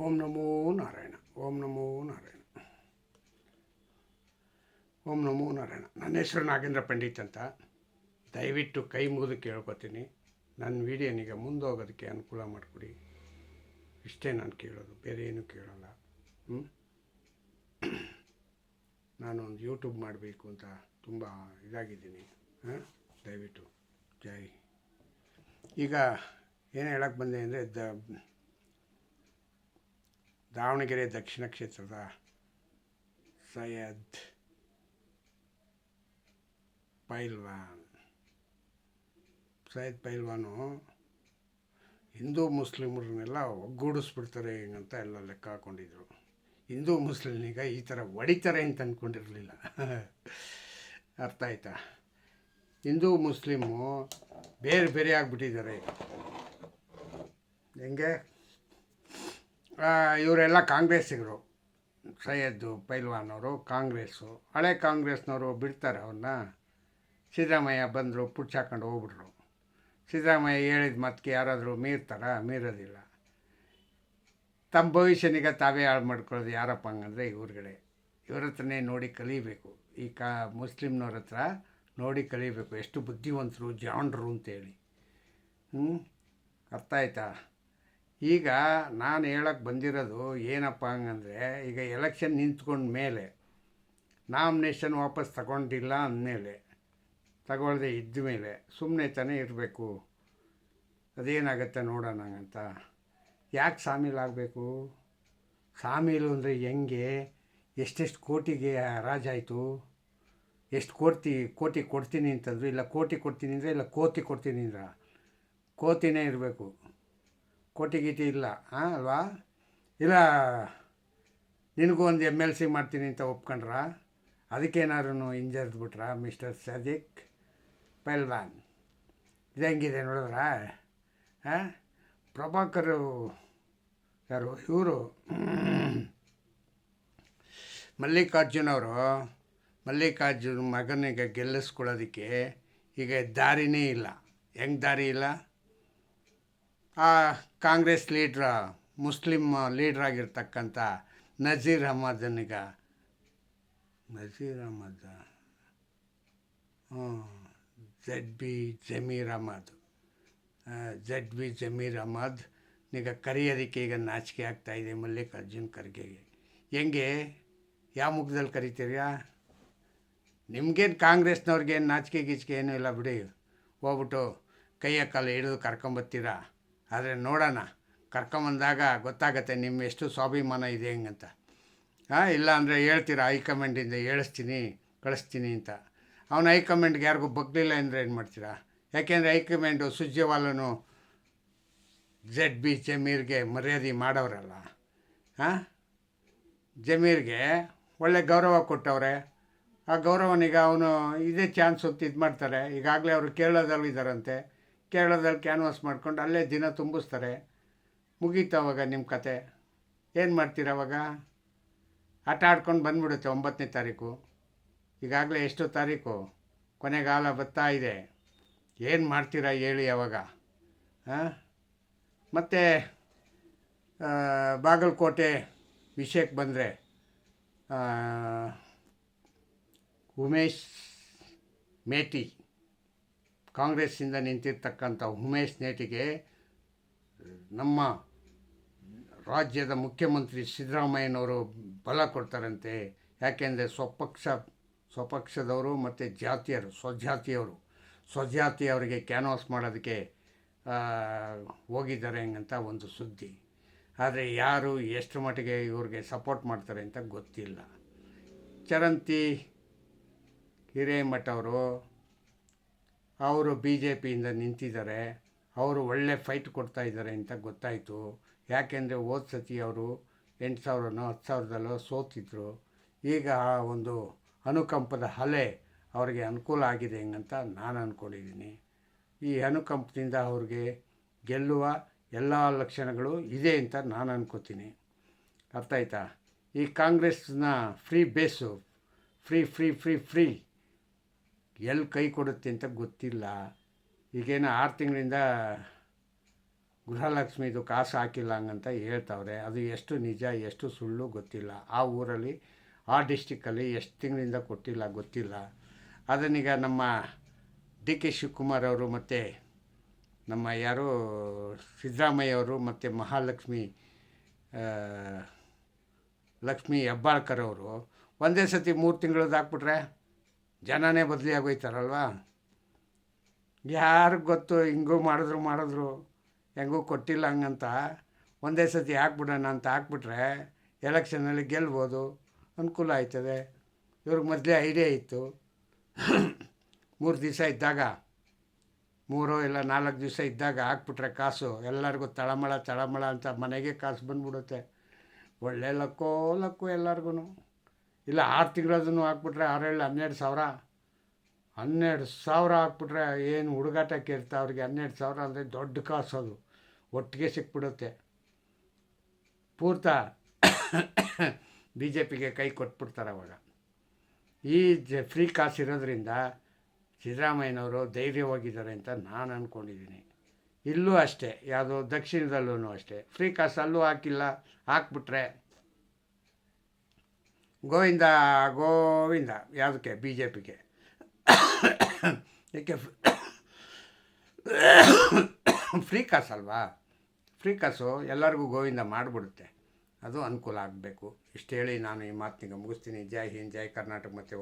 ಓಂ ನಮೋ ನಾರಾಯಣ. ಓಂ ನಮೋ ನಾರಾಯಣ. ಓಂ ನಮೋ ನಾರಾಯಣ. ನನ್ನ ಹೆಸರು ನಾಗೇಂದ್ರ ಪಂಡಿತ್ ಅಂತ. ದಯವಿಟ್ಟು ಕೈ ಮುಗಿದು ಕೇಳ್ಕೊತೀನಿ, ನನ್ನ ವೀಡಿಯೋನಿಗೆ ಮುಂದೋಗೋದಕ್ಕೆ ಅನುಕೂಲ ಮಾಡಿಕೊಡಿ. ಇಷ್ಟೇ ನಾನು ಕೇಳೋದು, ಬೇರೆ ಏನೂ ಕೇಳೋಲ್ಲ. ನಾನೊಂದು ಯೂಟ್ಯೂಬ್ ಮಾಡಬೇಕು ಅಂತ ತುಂಬ ಇದಾಗಿದ್ದೀನಿ. ದಯವಿಟ್ಟು ಜೈ. ಈಗ ಏನು ಹೇಳಕ್ಕೆ ಬಂದೆ ಅಂದರೆ, ದಾವಣಗೆರೆ ದಕ್ಷಿಣ ಕ್ಷೇತ್ರದ ಸೈಯದ್ ಪೈಲ್ವಾನು ಹಿಂದೂ ಮುಸ್ಲಿಮರನ್ನೆಲ್ಲ ಒಗ್ಗೂಡಿಸ್ಬಿಡ್ತಾರೆ ಅಂತ ಎಲ್ಲ ಲೆಕ್ಕ ಹಾಕ್ಕೊಂಡಿದ್ರು. ಹಿಂದೂ ಮುಸ್ಲಿಮ್ನೀಗ ಈ ಥರ ಹೊಡಿತಾರೆ ಅಂತ ಅಂದ್ಕೊಂಡಿರಲಿಲ್ಲ. ಅರ್ಥ ಆಯ್ತಾ? ಹಿಂದೂ ಮುಸ್ಲಿಮು ಬೇರೆ ಬೇರೆ ಆಗಿಬಿಟ್ಟಿದ್ದಾರೆ. ಹೆಂಗೆ ಇವರೆಲ್ಲ ಕಾಂಗ್ರೆಸ್ಸಿಗರು. ಸೈಯದ್ ಪೈಲ್ವಾನವರು ಕಾಂಗ್ರೆಸ್ಸು, ಹಳೆ ಕಾಂಗ್ರೆಸ್ನವರು ಬಿಡ್ತಾರೆ ಅವ್ರನ್ನ. ಸಿದ್ದರಾಮಯ್ಯ ಬಂದರು, ಪುಟ್ಟ ಹಾಕೊಂಡು ಹೋಗ್ಬಿಟ್ರು. ಸಿದ್ದರಾಮಯ್ಯ ಹೇಳಿದ ಮತ್ಗೆ ಯಾರಾದರೂ ಮೀರೋದಿಲ್ಲ. ತಮ್ಮ ಭವಿಷ್ಯನಿಗೆ ತಾವೇ ಹಾಳು ಮಾಡ್ಕೊಳ್ಳೋದು ಯಾರಪ್ಪ ಹಂಗಂದರೆ ಇವ್ರುಗಳೇ. ಇವ್ರ ಹತ್ರನೇ ನೋಡಿ ಕಲಿಬೇಕು. ಈ ಮುಸ್ಲಿಮ್ನವ್ರ ಹತ್ರ ನೋಡಿ ಕಲಿಬೇಕು, ಎಷ್ಟು ಬುದ್ಧಿವಂತರು, ಜಾಣರು ಅಂತೇಳಿ. ಅರ್ಥ ಆಯ್ತಾ? ಈಗ ನಾನು ಹೇಳಕ್ಕೆ ಬಂದಿರೋದು ಏನಪ್ಪ ಹಂಗಂದರೆ, ಈಗ ಎಲೆಕ್ಷನ್ ನಿಂತ್ಕೊಂಡ ಮೇಲೆ, ನಾಮಿನೇಷನ್ ವಾಪಸ್ ತಗೊಂಡಿಲ್ಲ ಅಂದಮೇಲೆ, ತಗೊಳ್ಳದೆ ಇದ್ದ ಮೇಲೆ ಸುಮ್ಮನೆ ತಾನೇ ಇರಬೇಕು. ಅದೇನಾಗುತ್ತೆ ನೋಡೋಣ ಅಂತ. ಯಾಕೆ ಸಾಮೀಲಾಗಬೇಕು? ಸಾಮೀಲು ಅಂದರೆ ಹೆಂಗೆ? ಎಷ್ಟೆಷ್ಟು ಕೋಟಿಗೆ ಹರಾಜಾಯಿತು? ಎಷ್ಟು ಕೋಟಿ ಕೊಡ್ತೀನಿ ಅಂತಂದರು. ಇಲ್ಲ ಕೋಟಿ ಕೊಡ್ತೀನಿ ಅಂದರೆ, ಇಲ್ಲ ಕೋತಿ ಕೊಡ್ತೀನಿ ಅಂದ್ರೆ ಕೋತಿನೇ ಇರಬೇಕು. ಕೋಟಿ ಗೀಟಿ ಇಲ್ಲ ಅಲ್ವಾ? ಇಲ್ಲ ನಿನಗೂ ಒಂದು MLC ಮಾಡ್ತೀನಿ ಅಂತ ಒಪ್ಕೊಂಡ್ರ? ಅದಕ್ಕೇನಾದ್ರು ಹಿಂಜರಿದ್ಬಿಟ್ರಾ ಮಿಸ್ಟರ್ ಸದಿಕ್ ಪೈಲ್ವಾನ್? ಇದು ಹೆಂಗಿದೆ ನೋಡಿದ್ರ? ಪ್ರಭಾಕರ್ ಯಾರು ಇವರು ಮಲ್ಲಿಕಾರ್ಜುನ್ ಮಗನಿಗೆ ಗೆಲ್ಲಿಸ್ಕೊಳ್ಳೋದಕ್ಕೆ ಈಗ ದಾರಿನೇ ಇಲ್ಲ. ಹೆಂಗೆ ದಾರಿ ಇಲ್ಲ? ಆ ಕಾಂಗ್ರೆಸ್ ಮುಸ್ಲಿಮ್ ಲೀಡ್ರಾಗಿರ್ತಕ್ಕಂಥ ನಜೀರ್ ಅಹಮದ್ ಜಮೀರ್ ಅಹಮದ್ ಈಗ ಕರೆಯೋದಕ್ಕೆ ಈಗ ನಾಚಿಕೆ ಆಗ್ತಾಯಿದೆ ಮಲ್ಲಿಕಾರ್ಜುನ್ ಖರ್ಗೆಗೆ. ಹೆಂಗೆ? ಯಾವ ಮುಖದಲ್ಲಿ ಕರಿತೀರ್ಯಾ? ನಿಮಗೇನು ಕಾಂಗ್ರೆಸ್ನವ್ರಿಗೇನು ನಾಚಿಕೆ ಏನೂ ಇಲ್ಲ ಬಿಡಿ. ಹೋಗ್ಬಿಟ್ಟು ಕೈಯ ಕಾಲು ಹಿಡಿದು ಕರ್ಕೊಂಬತ್ತೀರಾ. ಆದರೆ ನೋಡೋಣ, ಕರ್ಕೊಂಬಂದಾಗ ಗೊತ್ತಾಗತ್ತೆ ನಿಮ್ಮ ಎಷ್ಟು ಸ್ವಾಭಿಮಾನ ಇದೆ ಹೆಂಗಂತ. ಇಲ್ಲ ಅಂದರೆ ಹೇಳ್ತೀರಾ ಹೈಕಮಾಂಡಿಂದ ಕಳಿಸ್ತೀನಿ ಅಂತ. ಅವನು ಹೈಕಮಾಂಡ್ಗೆ ಯಾರಿಗೂ ಬಗ್ಲಿಲ್ಲ ಅಂದರೆ ಏನು ಮಾಡ್ತೀರಾ? ಯಾಕೆಂದರೆ ಹೈಕಮಾಂಡು ಸುರ್ಜೇವಾಲನು ಜಮೀರ್ಗೆ ಮರ್ಯಾದೆ ಮಾಡೋರಲ್ಲ. ಜಮೀರ್ಗೆ ಒಳ್ಳೆ ಗೌರವ ಕೊಟ್ಟವ್ರೆ. ಆ ಗೌರವನಿಗೆ ಅವನು ಇದೇ ಚಾನ್ಸ್ ಅಂತ ಇದು ಮಾಡ್ತಾರೆ. ಈಗಾಗಲೇ ಅವರು ಕೇರಳದಲ್ಲಿ ಇದ್ದಾರಂತೆ. ಕೇರಳದಲ್ಲಿ ಕ್ಯಾನ್ವಾಸ್ ಮಾಡ್ಕೊಂಡು ಅಲ್ಲೇ ದಿನ ತುಂಬಿಸ್ತಾರೆ. ಮುಗೀತು ಅವಾಗ ನಿಮ್ಮ ಕತೆ. ಏನು ಮಾಡ್ತೀರ ಅವಾಗ? ಆಟ ಆಡ್ಕೊಂಡು ಬಂದ್ಬಿಡುತ್ತೆ 9ನೇ ತಾರೀಕು. ಈಗಾಗಲೇ ಎಷ್ಟು ತಾರೀಕು? ಕೊನೆಗಾಲ ಬರ್ತಾ ಇದೆ. ಏನು ಮಾಡ್ತೀರಾ ಹೇಳಿ ಅವಾಗ? ಮತ್ತು ಬಾಗಲಕೋಟೆ ವಿಷಯಕ್ಕೆ ಬಂದರೆ, ಉಮೇಶ್ ಮೇಟಿ, ಕಾಂಗ್ರೆಸ್ಸಿಂದ ನಿಂತಿರ್ತಕ್ಕಂಥ ಉಮೇಶ್ ಮೇಟಿಗೆ ನಮ್ಮ ರಾಜ್ಯದ ಮುಖ್ಯಮಂತ್ರಿ ಸಿದ್ದರಾಮಯ್ಯನವರು ಬಲ ಕೊಡ್ತಾರಂತೆ. ಯಾಕೆಂದರೆ ಸ್ವಪಕ್ಷದವರು ಮತ್ತು ಸ್ವಜಾತಿಯವರಿಗೆ ಕ್ಯಾನ್ವಾಸ್ ಮಾಡೋದಕ್ಕೆ ಹೋಗಿದ್ದಾರೆ ಹಂಗಂತ ಒಂದು ಸುದ್ದಿ. ಆದರೆ ಯಾರು ಎಷ್ಟು ಮಟ್ಟಿಗೆ ಇವ್ರಿಗೆ ಸಪೋರ್ಟ್ ಮಾಡ್ತಾರೆ ಅಂತ ಗೊತ್ತಿಲ್ಲ. ಚರಂತಿ ಹಿರೇಮಠ ಅವರು BJPಯಿಂದ ನಿಂತಿದ್ದಾರೆ. ಅವರು ಒಳ್ಳೆ ಫೈಟ್ ಕೊಡ್ತಾಯಿದ್ದಾರೆ ಅಂತ ಗೊತ್ತಾಯಿತು. ಯಾಕೆಂದರೆ ಹೋದ ಸತಿ ಅವರು 8,000ನೋ 10,000ದಲ್ಲೋ ಸೋತಿದ್ರು. ಈಗ ಒಂದು ಅನುಕಂಪದ ಅಲೆ ಅವರಿಗೆ ಅನುಕೂಲ ಆಗಿದೆ ಹೆಂಗಂತ ನಾನು ಅಂದ್ಕೊಂಡಿದ್ದೀನಿ. ಈ ಅನುಕಂಪದಿಂದ ಅವ್ರಿಗೆ ಗೆಲ್ಲುವ ಎಲ್ಲ ಲಕ್ಷಣಗಳು ಇದೆ ಅಂತ ನಾನು ಅನ್ಕೋತೀನಿ. ಅರ್ಥ ಆಯ್ತಾ? ಈ ಕಾಂಗ್ರೆಸ್ನ ಫ್ರೀ ಎಲ್ಲಿ ಕೈ ಕೊಡುತ್ತೆ ಅಂತ ಗೊತ್ತಿಲ್ಲ. ಈಗೇನು 6 ತಿಂಗಳಿಂದ ಗೃಹಲಕ್ಷ್ಮಿದು ಕಾಸು ಹಾಕಿಲ್ಲ ಹಂಗಂತ ಹೇಳ್ತಾವ್ರೆ. ಅದು ಎಷ್ಟು ನಿಜ ಎಷ್ಟು ಸುಳ್ಳು ಗೊತ್ತಿಲ್ಲ. ಆ ಊರಲ್ಲಿ ಆ ಡಿಸ್ಟಿಕ್ಕಲ್ಲಿ ಎಷ್ಟು ತಿಂಗಳಿಂದ ಕೊಟ್ಟಿಲ್ಲ ಗೊತ್ತಿಲ್ಲ. ಅದನ್ನೀಗ ನಮ್ಮ ಡಿ ಕೆ ಶಿವಕುಮಾರ್ ಅವರು ಮತ್ತು ನಮ್ಮ ಯಾರು ಸಿದ್ದರಾಮಯ್ಯವರು ಮತ್ತು ಮಹಾಲಕ್ಷ್ಮಿ ಲಕ್ಷ್ಮಿ ಹೆಬ್ಬಾಳ್ಕರ್ ಅವರು ಒಂದೇ ಸತಿ 3 ತಿಂಗಳದ್ದು ಹಾಕ್ಬಿಟ್ರೆ ಜನನೇ ಬದಲಿ ಆಗೋಯ್ತಾರಲ್ವ. ಯಾರಿಗೆ ಗೊತ್ತು, ಹಿಂಗೂ ಮಾಡಿದ್ರು ಹೆಂಗೂ ಕೊಟ್ಟಿಲ್ಲ ಹಂಗಂತ ಒಂದೇ ಸತಿ ಹಾಕ್ಬಿಡೋಣ ಅಂತ ಹಾಕ್ಬಿಟ್ರೆ ಎಲೆಕ್ಷನಲ್ಲಿ ಗೆಲ್ಬೋದು, ಅನುಕೂಲ ಆಯ್ತದೆ. ಇವ್ರಿಗೆ ಮೊದಲೇ ಐಡಿಯಾ ಇತ್ತು. 3 ದಿವಸ ಇದ್ದಾಗ 3 ಇಲ್ಲ 4 ದಿವಸ ಇದ್ದಾಗ ಹಾಕ್ಬಿಟ್ರೆ ಕಾಸು ಎಲ್ಲರಿಗೂ ತಳಮಳ ಅಂತ ಮನೆಗೆ ಕಾಸು ಬಂದ್ಬಿಡುತ್ತೆ. ಒಳ್ಳೆ ಲಕ್ಕು ಎಲ್ಲರಿಗೂ. ಇಲ್ಲ 6 ತಿಂಗಳದನ್ನು ಹಾಕ್ಬಿಟ್ರೆ 6 7 12,000 ಹಾಕ್ಬಿಟ್ರೆ ಏನು ಹುಡುಗಾಟಕ್ಕೆ ಇರ್ತಾ ಅವ್ರಿಗೆ. 12,000 ಅಂದರೆ ದೊಡ್ಡ ಕಾಸು, ಅದು ಒಟ್ಟಿಗೆ ಸಿಕ್ಬಿಡುತ್ತೆ. ಪೂರ್ತ ಬಿ ಜೆ ಪಿಗೆ ಕೈ ಕೊಟ್ಬಿಡ್ತಾರೆ ಅವಾಗ. ಈ ಫ್ರೀ ಕಾಸು ಇರೋದ್ರಿಂದ ಸಿದ್ದರಾಮಯ್ಯನವರು ಧೈರ್ಯವಾಗಿದ್ದಾರೆ ಅಂತ ನಾನು ಅಂದ್ಕೊಂಡಿದ್ದೀನಿ. ಇಲ್ಲೂ ಅಷ್ಟೇ, ಯಾವುದೋ ದಕ್ಷಿಣದಲ್ಲೂ ಅಷ್ಟೇ ಫ್ರೀ ಕಾಸು ಅಲ್ಲೂ ಹಾಕಿಲ್ಲ. ಹಾಕ್ಬಿಟ್ರೆ ಗೋವಿಂದ ಯಾವುದಕ್ಕೆ ಬಿ ಜೆ ಪಿಗೆ. ಏಕೆ ಫ್ರೀ ಕಾಸಲ್ವಾ, ಫ್ರೀ ಕಾಸು ಎಲ್ಲರಿಗೂ ಗೋವಿಂದ ಮಾಡಿಬಿಡುತ್ತೆ. ಅದು ಅನುಕೂಲ ಆಗಬೇಕು. ಇಷ್ಟು ಹೇಳಿ ನಾನು ಈ ಮಾತಿನಿಗೆ ಮುಗಿಸ್ತೀನಿ. ಜೈ ಹಿಂದ್, ಜೈ ಕರ್ನಾಟಕ. ಮತ್ತು